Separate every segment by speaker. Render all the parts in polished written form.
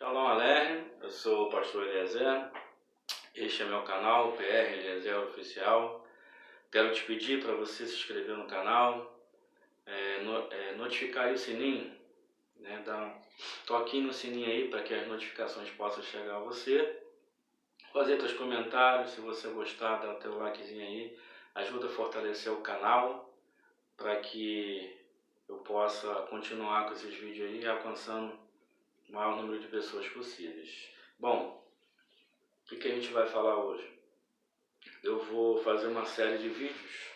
Speaker 1: Shalom Aleichem, eu sou o pastor Eliezer, este é meu canal, o PR Eliezer Oficial. Quero te pedir para você se inscrever no canal, notificar aí o sininho, dar um toquinho no sininho aí para que as notificações possam chegar a você. Fazer seus comentários, se você gostar, dá o teu likezinho aí, ajuda a fortalecer o canal para que eu possa continuar com esses vídeos aí, alcançando o maior número de pessoas possíveis. Bom, o que a gente vai falar hoje? Eu vou fazer uma série de vídeos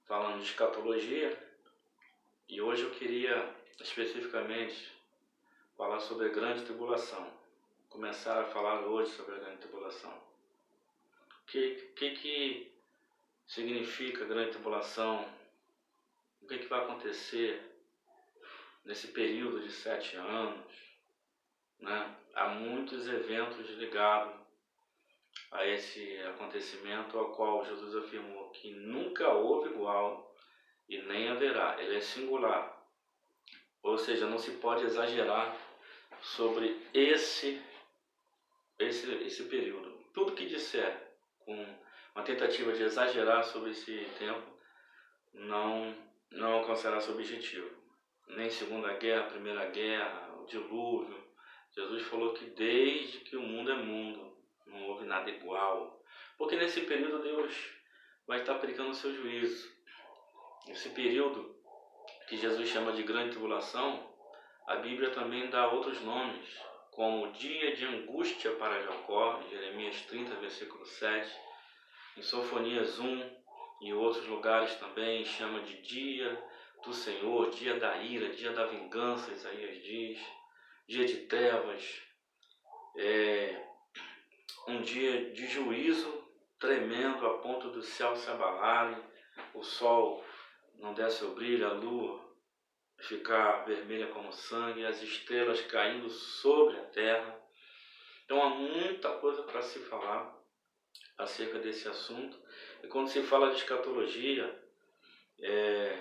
Speaker 1: falando de escatologia e hoje eu queria especificamente falar sobre a grande tribulação. Começar a falar hoje sobre a grande tribulação. O que significa a grande tribulação? O que vai acontecer nesse período de 7 anos? Há muitos eventos ligados a esse acontecimento ao qual Jesus afirmou que nunca houve igual e nem haverá. Ele é singular, ou seja, não se pode exagerar sobre esse período. Tudo que disser com uma tentativa de exagerar sobre esse tempo não alcançará seu objetivo. Nem Segunda Guerra, Primeira Guerra, o dilúvio. Jesus falou que desde que o mundo é mundo, não houve nada igual. Porque nesse período Deus vai estar aplicando o seu juízo. Esse período que Jesus chama de grande tribulação, a Bíblia também dá outros nomes, como o dia de angústia para Jacó, em Jeremias 30, versículo 7, em Sofonias 1 e outros lugares também chama de dia do Senhor, dia da ira, dia da vingança, Isaías diz, dia de trevas, um dia de juízo tremendo a ponto do céu se abalarem, o sol não der seu brilho, a lua ficar vermelha como sangue, as estrelas caindo sobre a terra. Então há muita coisa para se falar acerca desse assunto. E quando se fala de escatologia,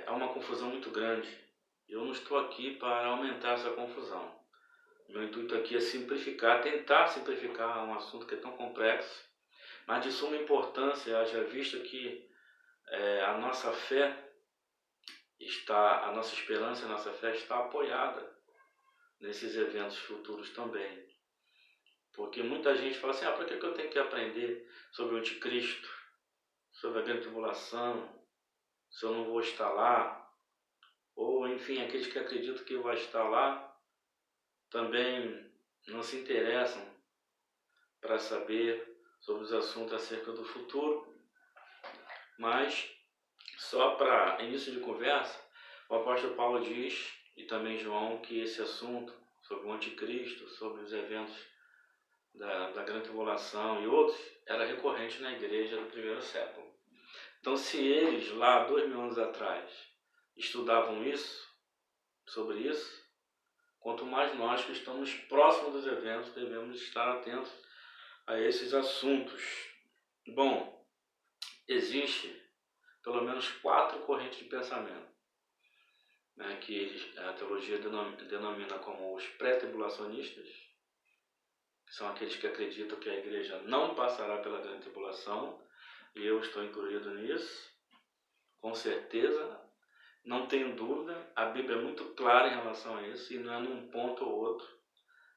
Speaker 1: há uma confusão muito grande. Eu não estou aqui para aumentar essa confusão. Meu intuito aqui é simplificar, tentar simplificar um assunto que é tão complexo, mas de suma importância, haja visto que a nossa fé a nossa esperança, a nossa fé está apoiada nesses eventos futuros também. Porque muita gente fala assim, para que eu tenho que aprender sobre o anticristo, sobre a grande tribulação, se eu não vou estar lá? Ou, enfim, aqueles que acreditam que vai estar lá, também não se interessam para saber sobre os assuntos acerca do futuro. Mas, só para início de conversa, o apóstolo Paulo diz, e também João, que esse assunto sobre o anticristo, sobre os eventos da grande tribulação e outros, era recorrente na igreja do primeiro século. Então, se eles lá 2000 anos atrás estudavam sobre isso, quanto mais nós que estamos próximos dos eventos devemos estar atentos a esses assuntos. Bom, existe pelo menos 4 correntes de pensamento, que a teologia denomina como os pré-tribulacionistas, que são aqueles que acreditam que a igreja não passará pela grande tribulação, e eu estou incluído nisso, com certeza, não tenho dúvida, a Bíblia é muito clara em relação a isso, e não é num ponto ou outro,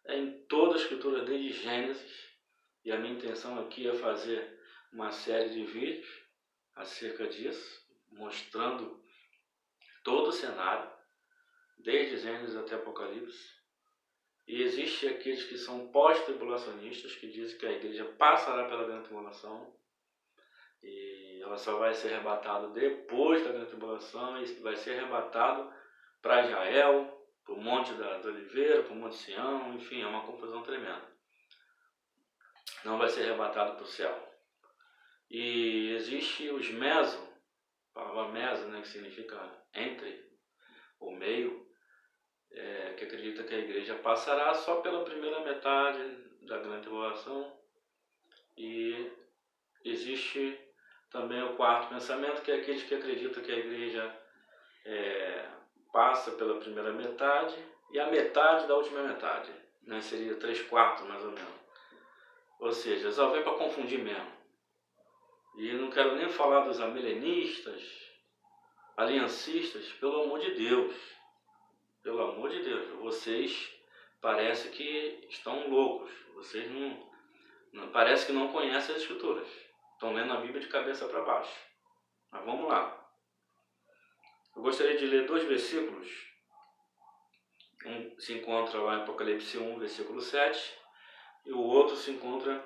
Speaker 1: é em toda a Escritura, desde Gênesis, e a minha intenção aqui é fazer uma série de vídeos acerca disso, mostrando todo o cenário, desde Gênesis até Apocalipse. E existe aqueles que são pós-tribulacionistas, que dizem que a igreja passará pela grande tribulação, e ela só vai ser arrebatada depois da grande tribulação, e vai ser arrebatado para Israel, para o Monte da Oliveira, para o Monte Sião, enfim, é uma confusão tremenda. Não vai ser arrebatado para o céu. E existe os meso, a palavra meso, que significa entre, ou meio, que acredita que a igreja passará só pela primeira metade da grande tribulação. E existe também o quarto pensamento, que é aqueles que acreditam que a igreja passa pela primeira metade e a metade da última metade. né? Seria 3/4 mais ou menos. Ou seja, só vem para confundir mesmo. E não quero nem falar dos amilenistas, aliancistas, pelo amor de Deus. Pelo amor de Deus, vocês parece que estão loucos. Vocês não parece que não conhecem as escrituras. Estão lendo a Bíblia de cabeça para baixo. Mas vamos lá. Eu gostaria de ler 2 versículos. Um se encontra lá em Apocalipse 1, versículo 7. E o outro se encontra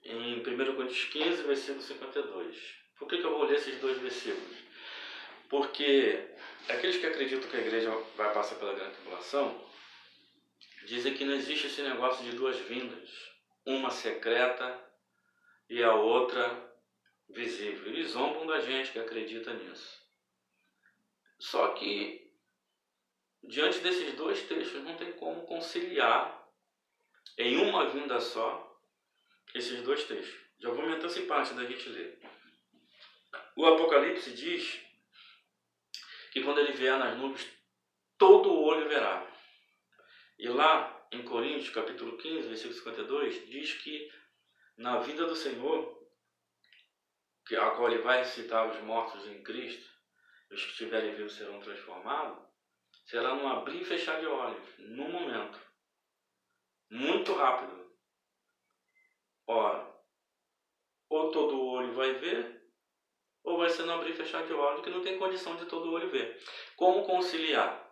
Speaker 1: em 1 Coríntios 15, versículo 52. Por que eu vou ler esses 2 versículos? Porque aqueles que acreditam que a igreja vai passar pela grande tribulação dizem que não existe esse negócio de 2 vindas. Uma secreta e a outra visível. Eles zombam da gente que acredita nisso. Só que, diante desses 2 textos, não tem como conciliar em uma vinda só esses 2 textos. Já vou me antecipar antes da gente ler. O Apocalipse diz que quando ele vier nas nuvens, todo o olho verá. E lá em Coríntios, capítulo 15, versículo 52, diz que na vida do Senhor, a qual ele vai citar os mortos em Cristo, os que estiverem vivos serão transformados, será num abrir e fechar de olhos, num momento. Muito rápido. Ora, ou todo o olho vai ver, ou vai ser no abrir e fechar de olhos, que não tem condição de todo o olho ver. Como conciliar?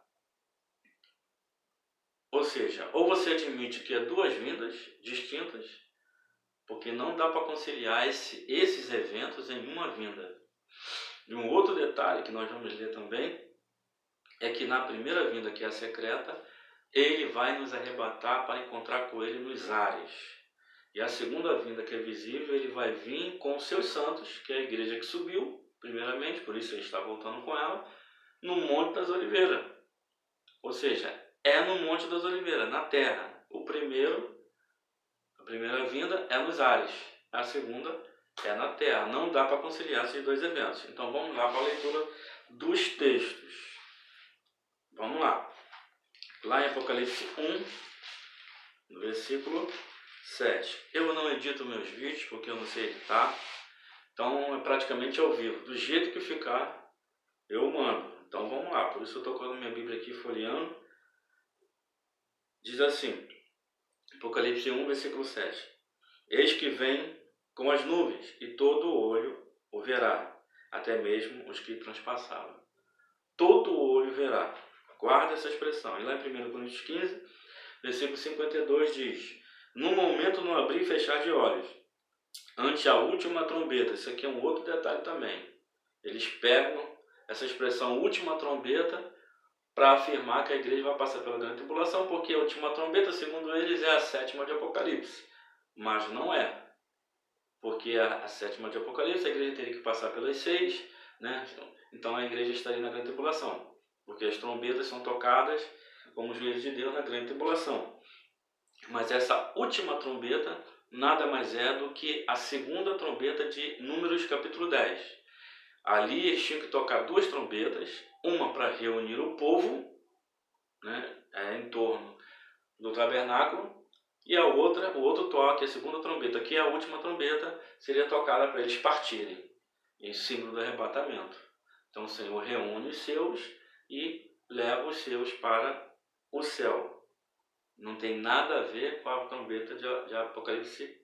Speaker 1: Ou seja, ou você admite que é 2 vindas distintas, porque não dá para conciliar esses eventos em uma vinda. E um outro detalhe que nós vamos ler também, é que na primeira vinda, que é a secreta, ele vai nos arrebatar para encontrar com ele nos ares. E a segunda vinda, que é visível, ele vai vir com os seus santos, que é a igreja que subiu, primeiramente, por isso ele está voltando com ela, no Monte das Oliveiras. Ou seja, é no Monte das Oliveiras, na terra. A primeira vinda é nos ares, a segunda é na terra. Não dá para conciliar esses 2 eventos. Então vamos lá para a leitura dos textos. Vamos lá. Lá em Apocalipse 1, no versículo 7. Eu não edito meus vídeos porque eu não sei editar. Então é praticamente ao vivo. Do jeito que ficar, eu mando. Então vamos lá. Por isso eu estou com a minha Bíblia aqui folheando. Diz assim, Apocalipse 1, versículo 7. Eis que vem com as nuvens, e todo olho o verá, até mesmo os que transpassaram. Todo olho verá. Guarda essa expressão. E lá em 1 Coríntios 15, versículo 52 diz: no momento no abrir e fechar de olhos, ante a última trombeta. Isso aqui é um outro detalhe também. Eles pegam essa expressão última trombeta para afirmar que a igreja vai passar pela grande tribulação, porque a última trombeta, segundo eles, é a 7ª de Apocalipse. Mas não é. Porque a 7ª de Apocalipse, a igreja teria que passar pelas 6, né? Então a igreja estaria na grande tribulação. Porque as trombetas são tocadas como juízo de Deus na grande tribulação. Mas essa última trombeta nada mais é do que a 2ª trombeta de Números capítulo 10. Ali eles tinham que tocar 2 trombetas, uma para reunir o povo, né, em torno do tabernáculo, e a outra, o outro toque, a 2ª trombeta, que é a última trombeta, seria tocada para eles partirem, em símbolo do arrebatamento. Então o Senhor reúne os seus e leva os seus para o céu. Não tem nada a ver com a trombeta de Apocalipse,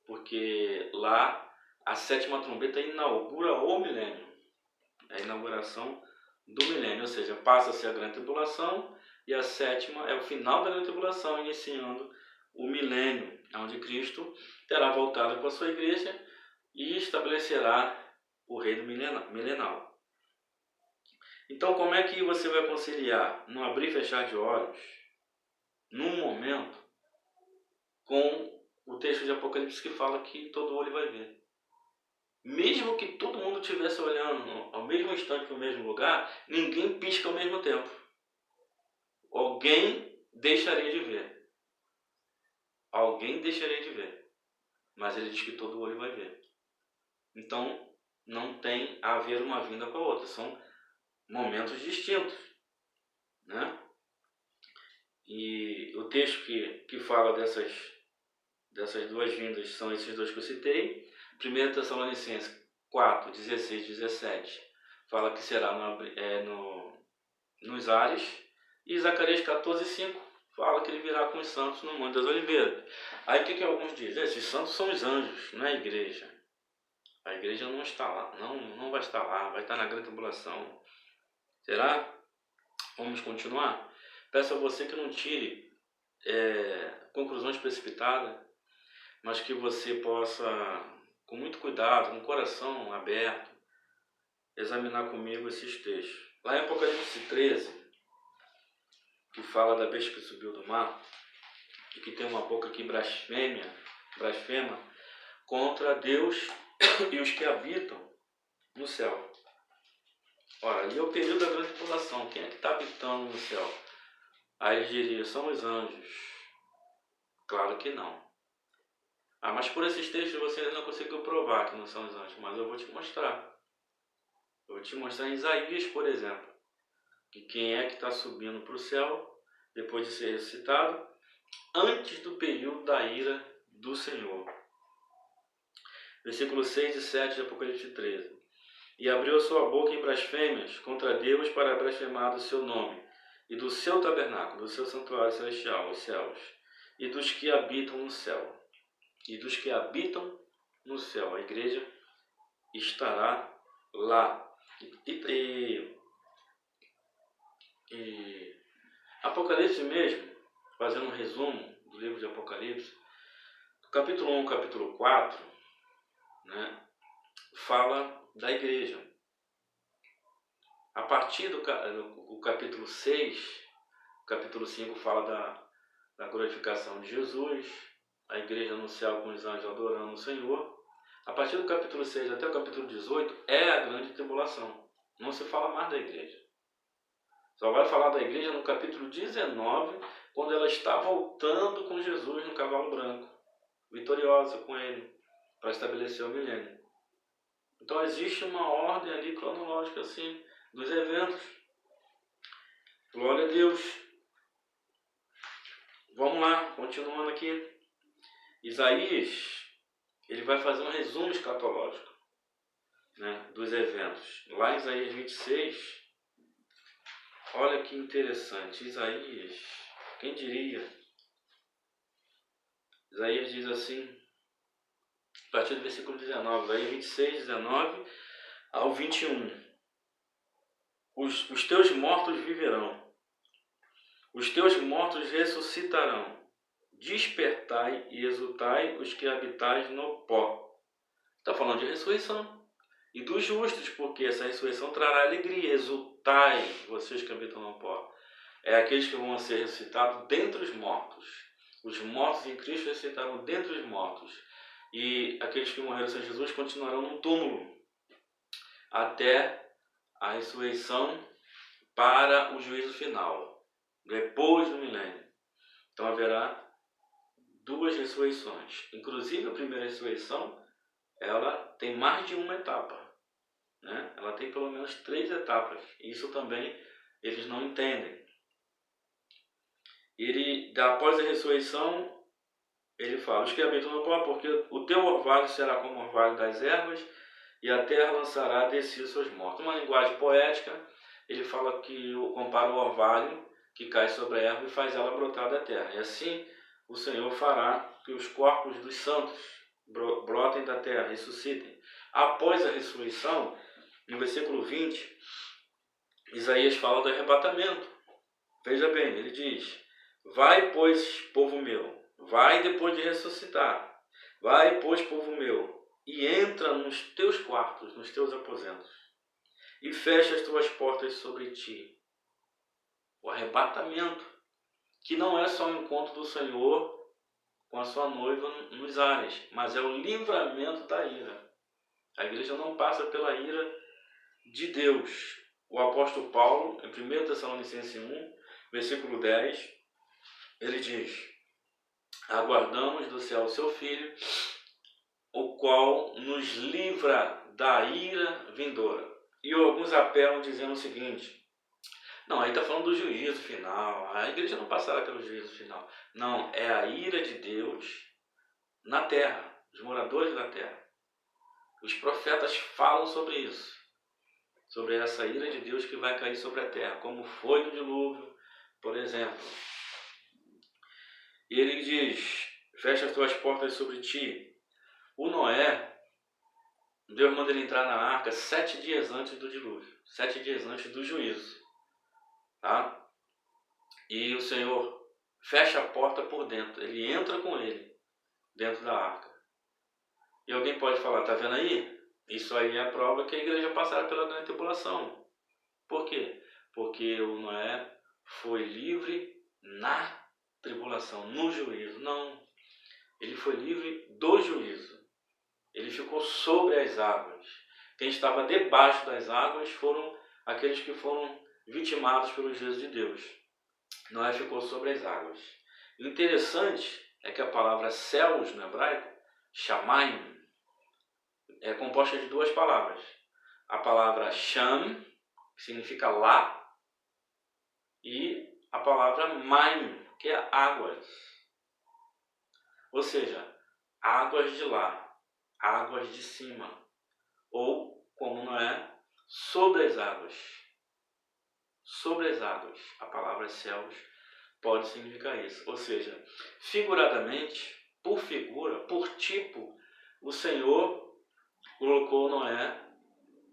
Speaker 1: porque lá a 7ª trombeta inaugura o milênio. É a inauguração do milênio, ou seja, passa-se a grande tribulação e a 7ª é o final da grande tribulação, iniciando o milênio, onde Cristo terá voltado com a sua igreja e estabelecerá o reino milenal. Então, como é que você vai conciliar no abrir e fechar de olhos, num momento, com o texto de Apocalipse que fala que todo olho vai ver? Mesmo que todo mundo estivesse olhando ao mesmo instante para o mesmo lugar, ninguém pisca ao mesmo tempo. Alguém deixaria de ver. Alguém deixaria de ver. Mas ele diz que todo olho vai ver. Então, não tem a ver uma vinda com a outra. São momentos distintos, né? E o texto que fala dessas duas vindas são esses dois que eu citei. 1 Tessalonicenses 4, 16, 17 fala que será nos ares. E Zacarias 14, 5 fala que ele virá com os santos no Monte das Oliveiras. Aí o que alguns dizem? Esses santos são os anjos, não é a igreja. A igreja não está lá, não vai estar lá, vai estar na grande tribulação. Será? Vamos continuar? Peço a você que não tire conclusões precipitadas, mas que você possa, com muito cuidado, com o coração aberto, examinar comigo esses textos. Lá em Apocalipse 13, que fala da besta que subiu do mar e que tem uma boca que blasfema contra Deus e os que habitam no céu. Ora, ali é o período da grande tribulação. Quem é que está habitando no céu? Aí ele diria, são os anjos. Claro que não. Mas por esses textos você ainda não conseguiu provar que não são os anjos, mas eu vou te mostrar. Eu vou te mostrar em Isaías, por exemplo, que quem é que está subindo para o céu depois de ser ressuscitado, antes do período da ira do Senhor. Versículos 6 e 7 de Apocalipse 13. E abriu a sua boca em blasfêmias contra Deus para blasfemar do seu nome, e do seu tabernáculo, do seu santuário celestial, os céus, e dos que habitam no céu. E dos que habitam no céu. A igreja estará lá. E Apocalipse mesmo, fazendo um resumo do livro de Apocalipse, do capítulo 1 ao capítulo 4, né, fala da igreja. A partir do capítulo 6, o capítulo 5 fala da glorificação de Jesus, a igreja no céu com os anjos adorando o Senhor. A partir do capítulo 6 até o capítulo 18 é a grande tribulação. Não se fala mais da igreja. Só vai falar da igreja no capítulo 19, quando ela está voltando com Jesus no cavalo branco, vitoriosa com ele, para estabelecer o milênio. Então existe uma ordem ali cronológica assim, dos eventos. Glória a Deus. Vamos lá, continuando aqui. Isaías, ele vai fazer um resumo escatológico, né, dos eventos. Lá em Isaías 26, olha que interessante. Isaías, quem diria? Isaías diz assim, a partir do versículo 19, Isaías 26, 19 ao 21. Os teus mortos viverão, os teus mortos ressuscitarão. Despertai e exultai os que habitais no pó. Está falando de ressurreição. E dos justos, porque essa ressurreição trará alegria. Exultai, vocês que habitam no pó. É aqueles que vão ser ressuscitados dentre os mortos. Os mortos em Cristo ressuscitarão dentre os mortos. E aqueles que morreram sem Jesus continuarão no túmulo até a ressurreição para o juízo final, depois do milênio. Então haverá duas ressurreições. Inclusive a primeira ressurreição, ela tem mais de uma etapa, né? Ela tem pelo menos 3 etapas. Isso também eles não entendem. Após a ressurreição, ele fala, os que habitam no pó, porque o teu orvalho será como o orvalho das ervas, e a terra lançará de si os seus mortos. Uma linguagem poética, ele fala que compara o orvalho que cai sobre a erva e faz ela brotar da terra. E assim o Senhor fará que os corpos dos santos brotem da terra, ressuscitem. Após a ressurreição, no versículo 20, Isaías fala do arrebatamento. Veja bem, ele diz, vai, pois, povo meu, vai depois de ressuscitar, vai, pois, povo meu, e entra nos teus quartos, nos teus aposentos, e fecha as tuas portas sobre ti. O arrebatamento, que não é só o encontro do Senhor com a sua noiva nos ares, mas é o livramento da ira. A igreja não passa pela ira de Deus. O apóstolo Paulo, em 1 Tessalonicenses 1, versículo 10, ele diz, aguardamos do céu o seu Filho, o qual nos livra da ira vindoura. E alguns apelam dizendo o seguinte, Não, aí está falando do juízo final. A igreja não passará pelo juízo final. Não, é a ira de Deus na terra, os moradores da terra. Os profetas falam sobre isso, sobre essa ira de Deus que vai cair sobre a terra, como foi no dilúvio, por exemplo. E ele diz: fecha as tuas portas sobre ti. O Noé, Deus manda ele entrar na arca 7 dias antes do dilúvio, 7 dias antes do juízo. Tá? E o Senhor fecha a porta por dentro, ele entra com ele dentro da arca. E alguém pode falar: tá vendo aí? Isso aí é a prova que a igreja passará pela grande tribulação. Por quê? Porque o Noé foi livre na tribulação, no juízo. Não, ele foi livre do juízo. Ele ficou sobre as águas. Quem estava debaixo das águas foram aqueles que foram vitimados pelo juízo de Deus. Noé ficou sobre as águas. O interessante é que a palavra céus no hebraico, shamayim, é composta de duas palavras. A palavra sham, que significa lá, e a palavra maim, que é águas. Ou seja, águas de lá, águas de cima. Ou, como não é, sobre as águas. Sobre as águas. A palavra céus pode significar isso. Ou seja, figuradamente, por figura, por tipo, o Senhor colocou Noé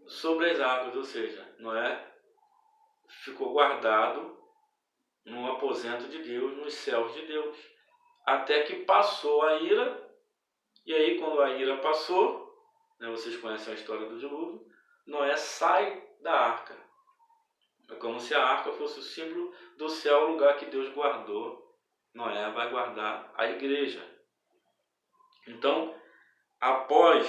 Speaker 1: sobre as águas. Ou seja, Noé ficou guardado no aposento de Deus, nos céus de Deus, até que passou a ira. E aí, quando a ira passou, né, vocês conhecem a história do dilúvio, Noé sai da arca. É como se a arca fosse o símbolo do céu, o lugar que Deus guardou. Noé vai guardar a igreja. Então, após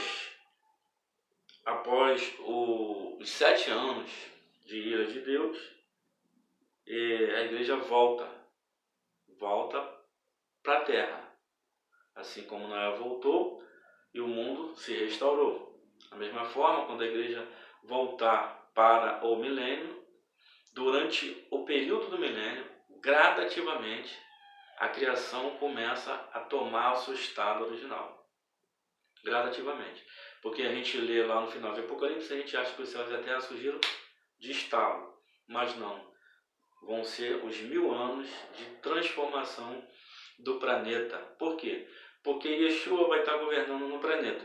Speaker 1: os 7 anos de ira de Deus, a igreja volta para a terra. Assim como Noé voltou e o mundo se restaurou. Da mesma forma, quando a igreja voltar para o milênio, durante o período do milênio, gradativamente, a criação começa a tomar o seu estado original. Gradativamente. Porque a gente lê lá no final de Apocalipse, a gente acha que os céus e a terra surgiram de estalo. Mas não. Vão ser os 1000 anos de transformação do planeta. Por quê? Porque Yeshua vai estar governando no planeta.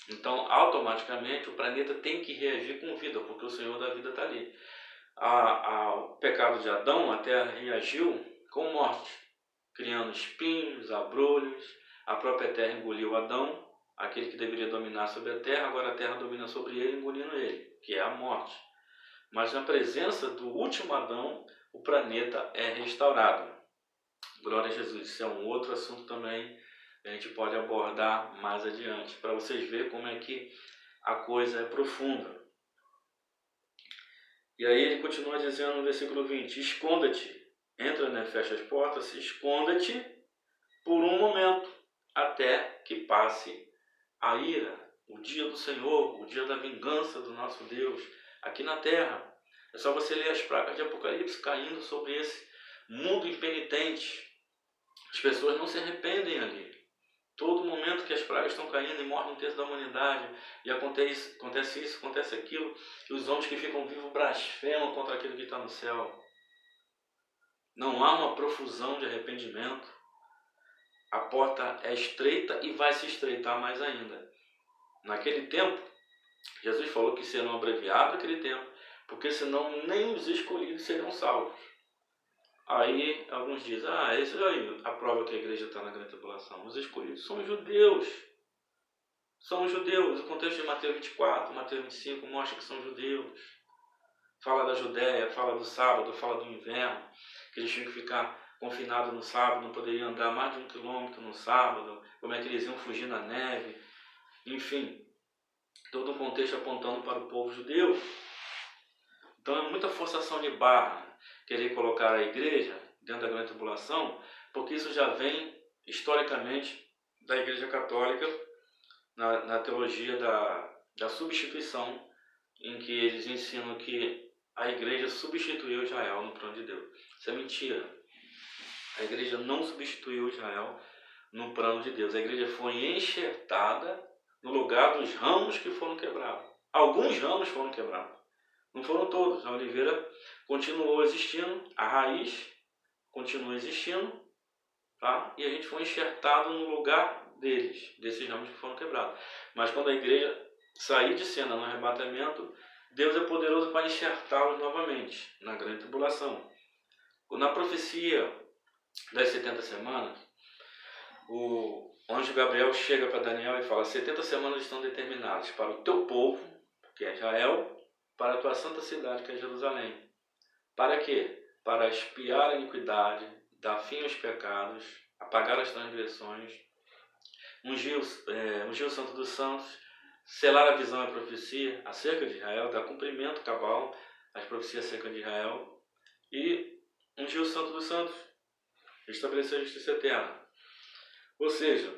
Speaker 1: Então, automaticamente, o planeta tem que reagir com vida, porque o Senhor da vida está ali. Ao pecado de Adão, a terra reagiu com morte, criando espinhos, abrolhos. A própria terra engoliu Adão, aquele que deveria dominar sobre a terra, agora a terra domina sobre ele, engolindo ele, que é a morte. Mas na presença do último Adão, o planeta é restaurado. Glória a Jesus. Isso é um outro assunto também que a gente pode abordar mais adiante, para vocês verem como é que a coisa é profunda. E aí ele continua dizendo no versículo 20, esconda-te, entra, né, fecha as portas, esconda-te por um momento, até que passe a ira, o dia do Senhor, o dia da vingança do nosso Deus, aqui na terra. É só você ler as pragas de Apocalipse caindo sobre esse mundo impenitente. As pessoas não se arrependem ali. Todo momento que as pragas estão caindo e morre um terço da humanidade, e acontece isso, acontece aquilo, e os homens que ficam vivos blasfemam contra aquele que está no céu. Não há uma profusão de arrependimento. A porta é estreita e vai se estreitar mais ainda. Naquele tempo, Jesus falou que serão abreviados aquele tempo, porque senão nem os escolhidos serão salvos. Aí alguns dizem, esse aí a prova que a igreja está na grande tribulação. Os escolhidos são judeus. São judeus. O contexto de Mateus 24, Mateus 25 mostra que são judeus. Fala da Judéia, fala do sábado, fala do inverno, que eles tinham que ficar confinados no sábado, não poderiam andar mais de 1 quilômetro no sábado, como é que eles iam fugir na neve. Enfim, todo um contexto apontando para o povo judeu. Então é muita forçação de barra querer colocar a igreja dentro da grande tribulação, porque isso já vem historicamente da Igreja Católica na teologia da substituição, em que eles ensinam que a igreja substituiu Israel no plano de Deus. Isso é mentira. A igreja não substituiu Israel no plano de Deus. A igreja foi enxertada no lugar dos ramos que foram quebrados. Alguns ramos foram quebrados. Não foram todos. A oliveira continuou existindo, a raiz continua existindo, tá? E a gente foi enxertado no lugar desses ramos que foram quebrados. Mas quando a igreja sair de cena no arrebatamento, Deus é poderoso para enxertá-los novamente na grande tribulação. Na profecia das 70 semanas, o anjo Gabriel chega para Daniel e fala: 70 semanas estão determinadas para o teu povo, que é Israel, para a tua santa cidade, que é Jerusalém. Para quê? Para expiar a iniquidade, dar fim aos pecados, apagar as transgressões, ungir o Santo dos Santos, selar a visão e a profecia acerca de Israel, dar cumprimento cabal às profecias acerca de Israel e ungir o Santo dos Santos, estabelecer a justiça eterna. Ou seja,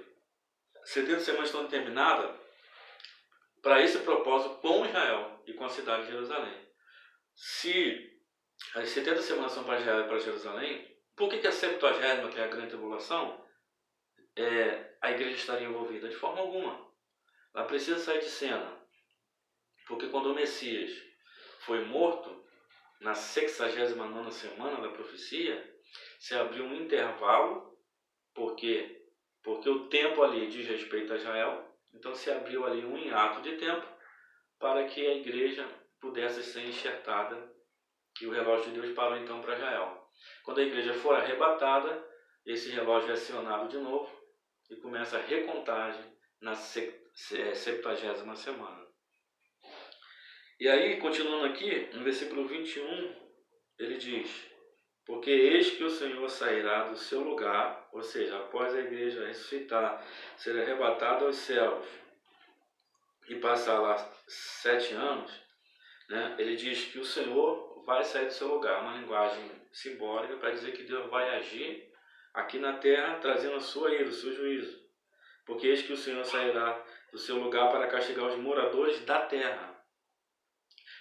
Speaker 1: 70 semanas estão determinadas para esse propósito com Israel e com a cidade de Jerusalém. Se as 70 semanas são para Israel e para Jerusalém, por que a 70ª, que é a grande tribulação, a igreja estaria envolvida? De forma alguma. Ela precisa sair de cena. Porque quando o Messias foi morto, na 69ª semana da profecia, se abriu um intervalo, porque o tempo ali diz respeito a Israel, então se abriu ali um hiato de tempo para que a igreja pudesse ser enxertada, e o relógio de Deus parou então para Israel. Quando a igreja for arrebatada, esse relógio é acionado de novo e começa a recontagem na 70ª semana. E aí, continuando aqui, no versículo 21, ele diz: porque eis que o Senhor sairá do seu lugar, ou seja, após a igreja ressuscitar, ser arrebatada aos céus e passar lá 7 anos, né, ele diz que o Senhor vai sair do seu lugar, uma linguagem simbólica para dizer que Deus vai agir aqui na terra, trazendo a sua ira, o seu juízo. Porque eis que o Senhor sairá do seu lugar para castigar os moradores da terra,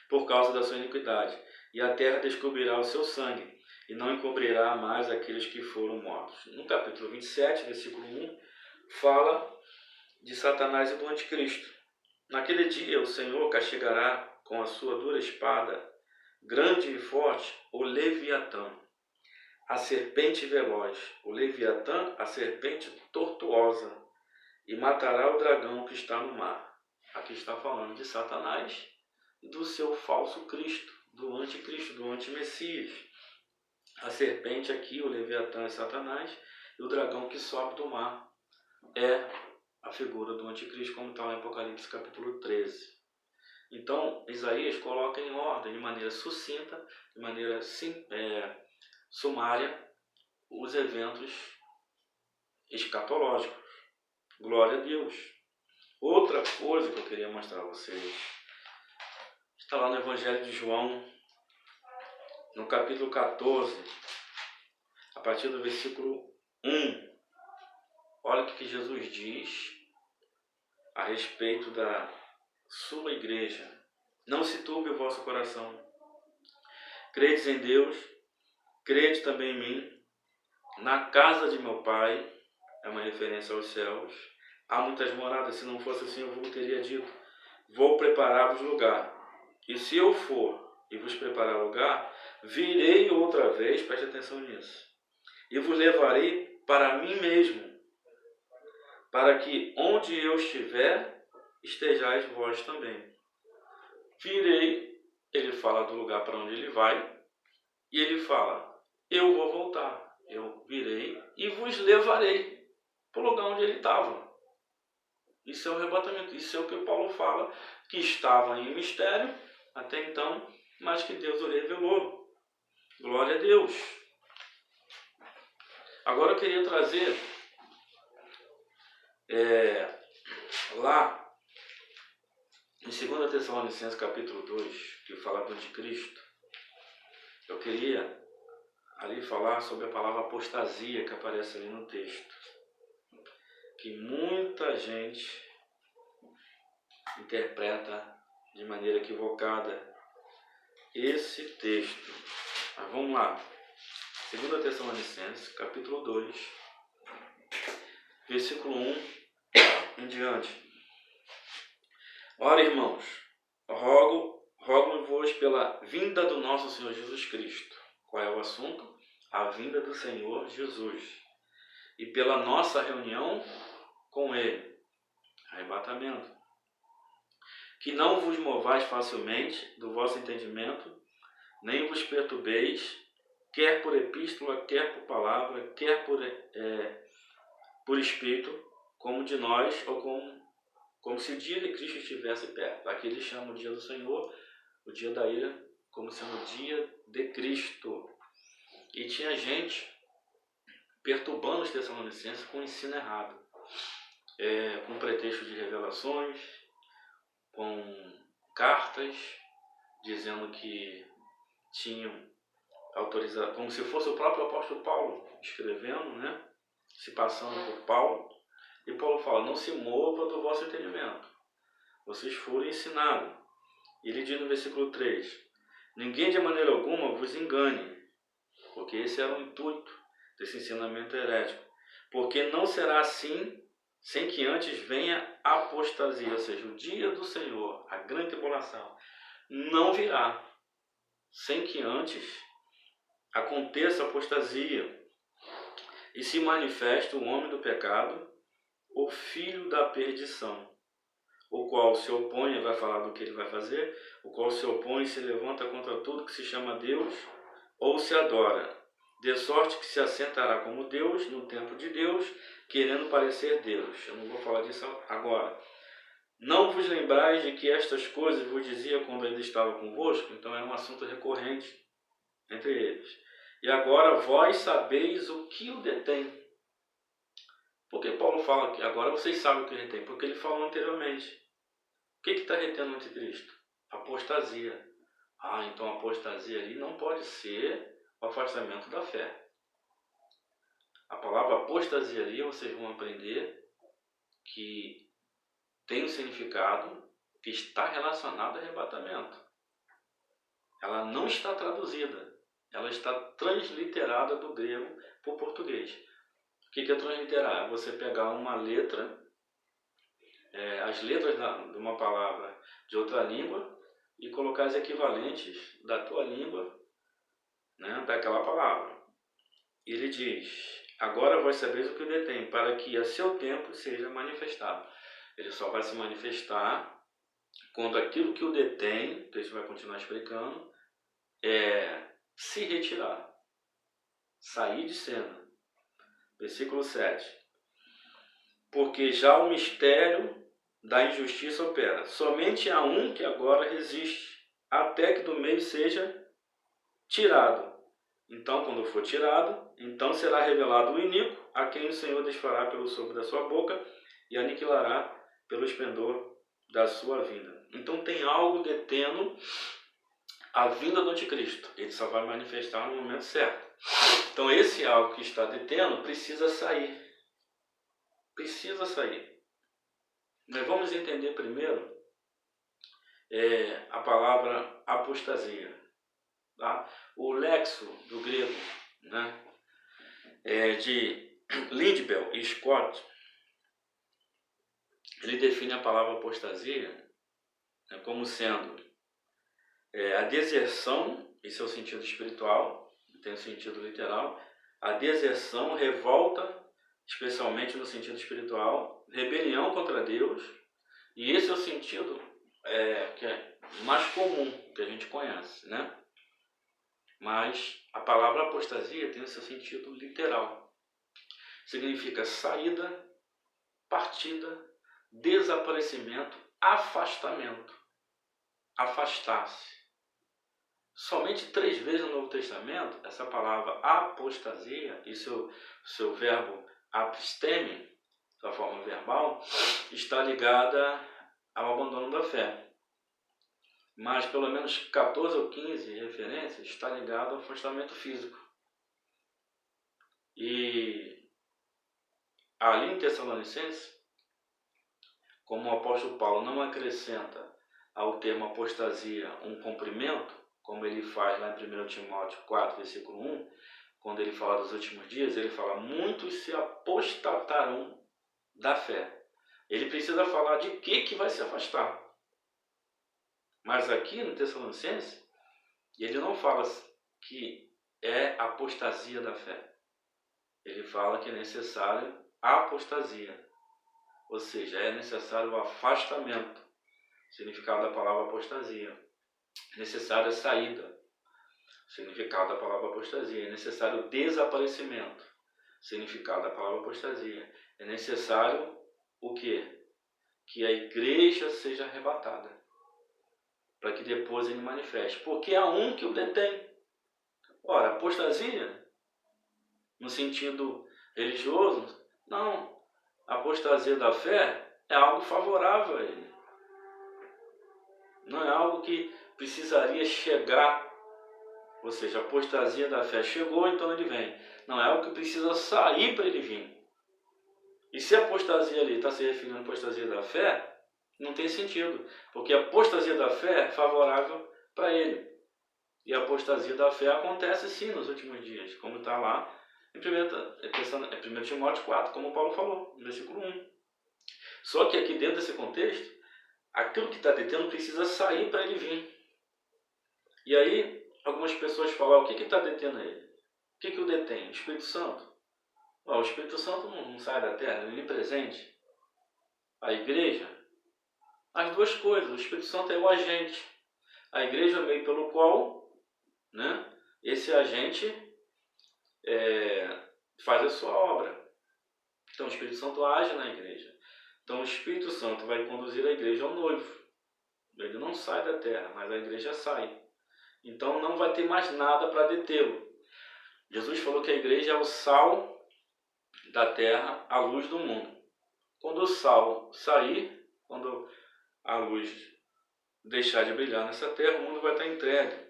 Speaker 1: por causa da sua iniquidade, e a terra descobrirá o seu sangue, e não encobrirá mais aqueles que foram mortos. No capítulo 27, versículo 1, fala de Satanás e do anticristo. Naquele dia o Senhor castigará com a sua dura espada, grande e forte, o Leviatã, a serpente veloz, o Leviatã, a serpente tortuosa, e matará o dragão que está no mar. Aqui está falando de Satanás e do seu falso Cristo, do anticristo, do antimessias. A serpente aqui, o Leviatã, é Satanás, e o dragão que sobe do mar é a figura do anticristo, como está em Apocalipse capítulo 13. Então, Isaías coloca em ordem, de maneira sucinta, de maneira sumária, os eventos escatológicos. Glória a Deus. Outra coisa que eu queria mostrar a vocês está lá no Evangelho de João, no capítulo 14, a partir do versículo 1. Olha o que Jesus diz a respeito da sua igreja. Não se turbe o vosso coração. Credes em Deus, crede também em mim. Na casa de meu Pai, é uma referência aos céus, há muitas moradas. Se não fosse assim, eu vos teria dito: vou preparar-vos lugar. E se eu for e vos preparar lugar, virei outra vez, preste atenção nisso, e vos levarei para mim mesmo, para que onde eu estiver, estejais vós também. Virei, ele fala do lugar para onde ele vai, e ele fala: eu vou voltar, eu virei e vos levarei para o lugar onde ele estava. Isso é o arrebatamento, isso é o que Paulo fala, que estava em mistério até então, mas que Deus o revelou. Glória a Deus. Agora eu queria trazer lá em 2 Tessalonicenses capítulo 2, que fala do anticristo. Eu queria ali falar sobre a palavra apostasia que aparece ali no texto, que muita gente interpreta de maneira equivocada esse texto. Mas vamos lá. 2 Tessalonicenses, capítulo 2, versículo 1 em diante. Ora, irmãos, rogo-vos pela vinda do nosso Senhor Jesus Cristo. Qual é o assunto? A vinda do Senhor Jesus. E pela nossa reunião com Ele. Arrebatamento. Que não vos movais facilmente do vosso entendimento, nem vos perturbeis, quer por epístola, quer por palavra, quer por espírito, como de nós, ou como se o dia de Cristo estivesse perto. Aqui ele chama o dia do Senhor, o dia da ira, como sendo o dia de Cristo. E tinha gente perturbando os Tessalonicenses com o ensino errado, com pretexto de revelações, com cartas, dizendo que tinham autorizado, como se fosse o próprio apóstolo Paulo escrevendo, né? Se passando por Paulo. E Paulo fala, não se mova do vosso entendimento. Vocês foram ensinados. E ele diz no versículo 3, ninguém de maneira alguma vos engane, porque esse era o intuito desse ensinamento herético. Porque não será assim, sem que antes venha a apostasia, ou seja, o dia do Senhor, a grande tribulação, não virá, sem que antes aconteça a apostasia e se manifeste o homem do pecado, o filho da perdição, o qual se opõe, vai falar do que ele vai fazer, o qual se opõe e se levanta contra tudo que se chama Deus ou se adora, de sorte que se assentará como Deus no tempo de Deus, querendo parecer Deus. Eu não vou falar disso agora. Não vos lembrais de que estas coisas vos dizia quando ainda estava convosco? Então é um assunto recorrente entre eles. E agora vós sabeis o que o detém. Por que Paulo fala que agora vocês sabem o que retém? Porque ele falou anteriormente. O que está retendo o anticristo? Apostasia. Então a apostasia ali não pode ser o afastamento da fé. A palavra apostasia ali, vocês vão aprender que tem um significado que está relacionado ao arrebatamento. Ela não está traduzida. Ela está transliterada do grego para o português. O que é transliterar? É você pegar uma letra, as letras de uma palavra de outra língua e colocar as equivalentes da tua língua, né, daquela palavra. Ele diz, agora vós sabeis o que o detém, para que a seu tempo seja manifestado. Ele só vai se manifestar quando aquilo que o detém, o texto vai continuar explicando, se retirar, sair de cena. Versículo 7. Porque já o mistério da injustiça opera. Somente há um que agora resiste, até que do meio seja tirado. Então, quando for tirado, então será revelado o iníquo, a quem o Senhor desfará pelo sopro da sua boca e aniquilará pelo esplendor da sua vinda. Então tem algo detendo a vinda do anticristo. Ele só vai manifestar no momento certo. Então esse algo que está detendo precisa sair. Precisa sair. Mas vamos entender primeiro a palavra apostasia. Tá? O lexo do grego, né, de Lindbell e Scott, ele define a palavra apostasia, né, como sendo a deserção, esse é o sentido espiritual, tem o sentido literal, a deserção, revolta, especialmente no sentido espiritual, rebelião contra Deus, e esse é o sentido que é mais comum, que a gente conhece, né? Mas a palavra apostasia tem o seu sentido literal. Significa saída, partida, desaparecimento, afastamento. Afastar-se. Somente 3 vezes no Novo Testamento, essa palavra apostasia e seu verbo apisteme, sua forma verbal, está ligada ao abandono da fé. Mas pelo menos 14 ou 15 referências está ligado ao afastamento físico. E ali em Tessalonicenses, como o apóstolo Paulo não acrescenta ao termo apostasia um comprimento, como ele faz lá em 1 Timóteo 4, versículo 1, quando ele fala dos últimos dias, ele fala: muitos se apostatarão da fé. Ele precisa falar de que vai se afastar. Mas aqui no Tessalonicenses, ele não fala que é apostasia da fé. Ele fala que é necessário a apostasia. Ou seja, é necessário o afastamento. Significado da palavra apostasia. É necessário a saída. Significado da palavra apostasia. É necessário o desaparecimento. Significado da palavra apostasia. É necessário o quê? Que a igreja seja arrebatada. Para que depois ele manifeste. Porque há um que o detém. Ora, apostasia, no sentido religioso, não. A apostasia da fé é algo favorável a ele. Não é algo que precisaria chegar. Ou seja, a apostasia da fé chegou, então ele vem. Não, é algo que precisa sair para ele vir. E se a apostasia ali está se referindo à apostasia da fé, não tem sentido. Porque a apostasia da fé é favorável para ele. E a apostasia da fé acontece sim nos últimos dias, como está lá em 1 Timóteo 4, como Paulo falou, no versículo 1. Só que aqui dentro desse contexto, aquilo que está detendo precisa sair para ele vir. E aí, algumas pessoas falam: o que está detendo ele? O que o detém? O Espírito Santo. O Espírito Santo não sai da terra, ele é presente. A igreja, as duas coisas. O Espírito Santo é o agente. A igreja é o meio pelo qual, né, esse agente faz a sua obra. Então o Espírito Santo age na igreja. Então o Espírito Santo vai conduzir a igreja ao noivo. Ele não sai da terra, mas a igreja sai. Então não vai ter mais nada para detê-lo. Jesus falou que a igreja é o sal da terra, a luz do mundo. Quando o sal sair, quando a luz deixar de brilhar nessa terra, o mundo vai estar entregue.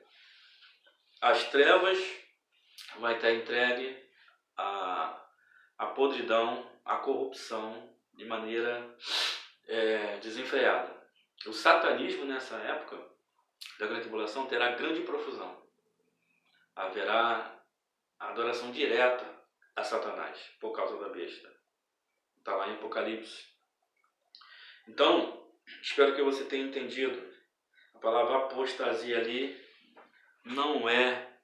Speaker 1: As trevas vai estar entregue à podridão, à corrupção, de maneira desenfreada. O satanismo nessa época da grande tribulação terá grande profusão. Haverá adoração direta a Satanás por causa da besta. Está lá em Apocalipse. Então, espero que você tenha entendido. A palavra apostasia ali não é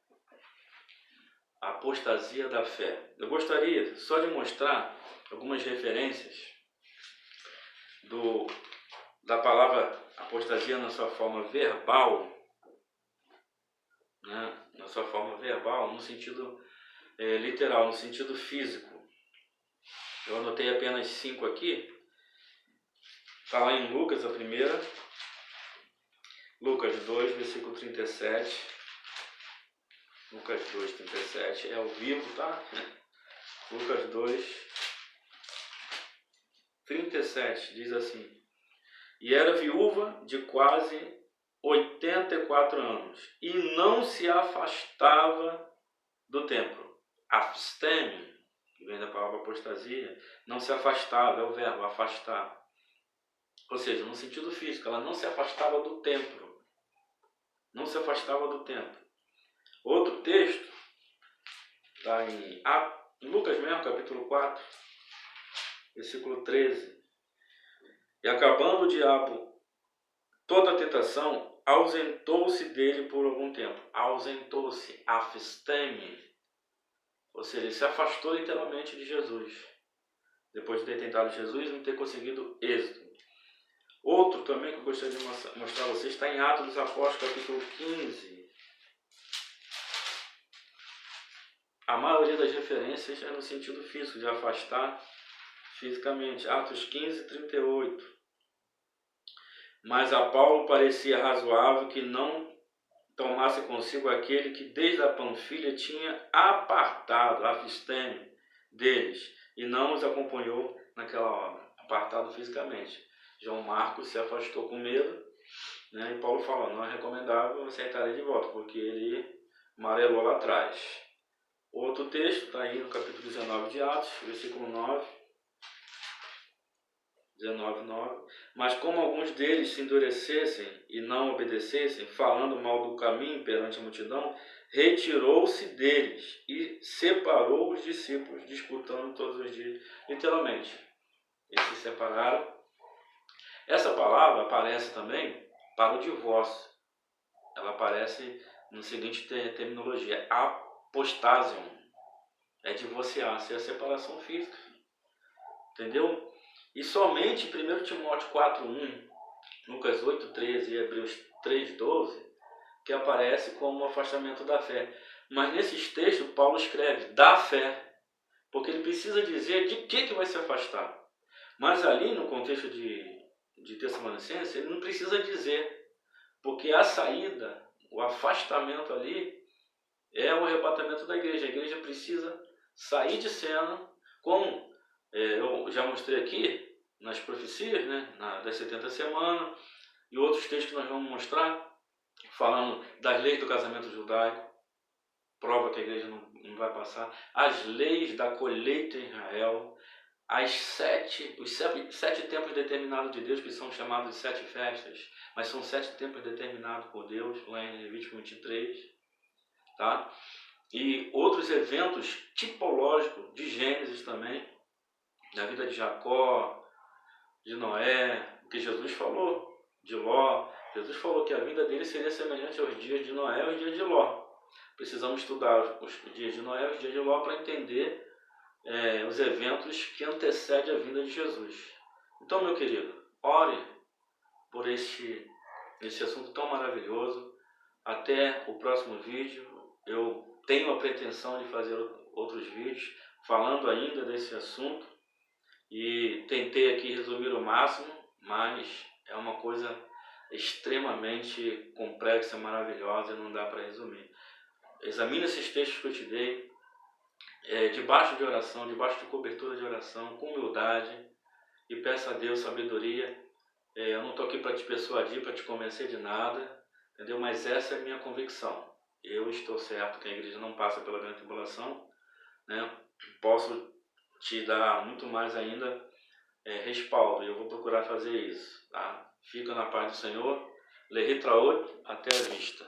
Speaker 1: a apostasia da fé. Eu gostaria só de mostrar algumas referências da palavra apostasia na sua forma verbal, né? Na sua forma verbal, no sentido literal, no sentido físico. Eu anotei apenas 5 aqui. Está lá em Lucas, a primeira. Lucas 2, versículo 37. Lucas 2, 37. É ao vivo, tá? Lucas 2, 37. Diz assim: e era viúva de quase 84 anos, e não se afastava do templo. Afsteme, que vem da palavra apostasia, não se afastava, é o verbo afastar. Ou seja, no sentido físico, ela não se afastava do templo. Não se afastava do templo. Outro texto está em Lucas mesmo, capítulo 4, versículo 13. E acabando o diabo toda a tentação, ausentou-se dele por algum tempo. Ausentou-se, afsteme. Ou seja, ele se afastou literalmente de Jesus. Depois de ter tentado Jesus e não ter conseguido êxito. Outro também que eu gostaria de mostrar a vocês está em Atos dos Apóstolos, capítulo 15. A maioria das referências é no sentido físico, de afastar fisicamente. Atos 15, 38. Mas a Paulo parecia razoável que não tomasse consigo aquele que desde a Panfilha tinha apartado, afsteme, deles, e não os acompanhou naquela obra, apartado fisicamente. João Marcos se afastou com medo, né? E Paulo falou: não é recomendável aceitar ele de volta, porque ele amarelou lá atrás. Outro texto está aí no capítulo 19 de Atos, versículo 9. 19:9. Mas como alguns deles se endurecessem e não obedecessem, falando mal do caminho perante a multidão, retirou-se deles e separou os discípulos, disputando todos os dias. Literalmente, eles se separaram. Essa palavra aparece também para o divórcio. Ela aparece na seguinte terminologia: apostasium. É divorciar-se, é a separação física. Entendeu? E somente 1 Timóteo 4:1, Lucas 8:13 e Hebreus 3:12, que aparece como um afastamento da fé. Mas nesses textos, Paulo escreve da fé, porque ele precisa dizer de que vai se afastar. Mas ali, no contexto de Tessalonicenses, ele não precisa dizer, porque a saída, o afastamento ali, é o arrebatamento da igreja. A igreja precisa sair de cena, como eu já mostrei aqui nas profecias, né, das 70 semanas, e outros textos que nós vamos mostrar, falando das leis do casamento judaico, prova que a igreja não vai passar, as leis da colheita em Israel, os sete tempos determinados de Deus, que são chamados de 7 festas, mas são 7 tempos determinados por Deus, lá em Levítico 23, tá? E outros eventos tipológicos de Gênesis também, da vida de Jacó, de Noé, que Jesus falou, de Ló. Jesus falou que a vida dele seria semelhante aos dias de Noé e aos dias de Ló. Precisamos estudar os dias de Noé e os dias de Ló para entender os eventos que antecedem a vinda de Jesus. Então, meu querido, ore por esse assunto tão maravilhoso. Até o próximo vídeo. Eu tenho a pretensão de fazer outros vídeos falando ainda desse assunto e tentei aqui resumir o máximo, mas é uma coisa extremamente complexa, maravilhosa e não dá para resumir. Examine esses textos que eu te dei, debaixo de oração, debaixo de cobertura de oração, com humildade, e peça a Deus sabedoria. Eu não estou aqui para te persuadir, para te convencer de nada, entendeu? Mas essa é a minha convicção. Eu estou certo que a igreja não passa pela grande tribulação, né? Posso te dar muito mais ainda respaldo, e eu vou procurar fazer isso, tá? Fica na paz do Senhor. Lehitraot, até a vista.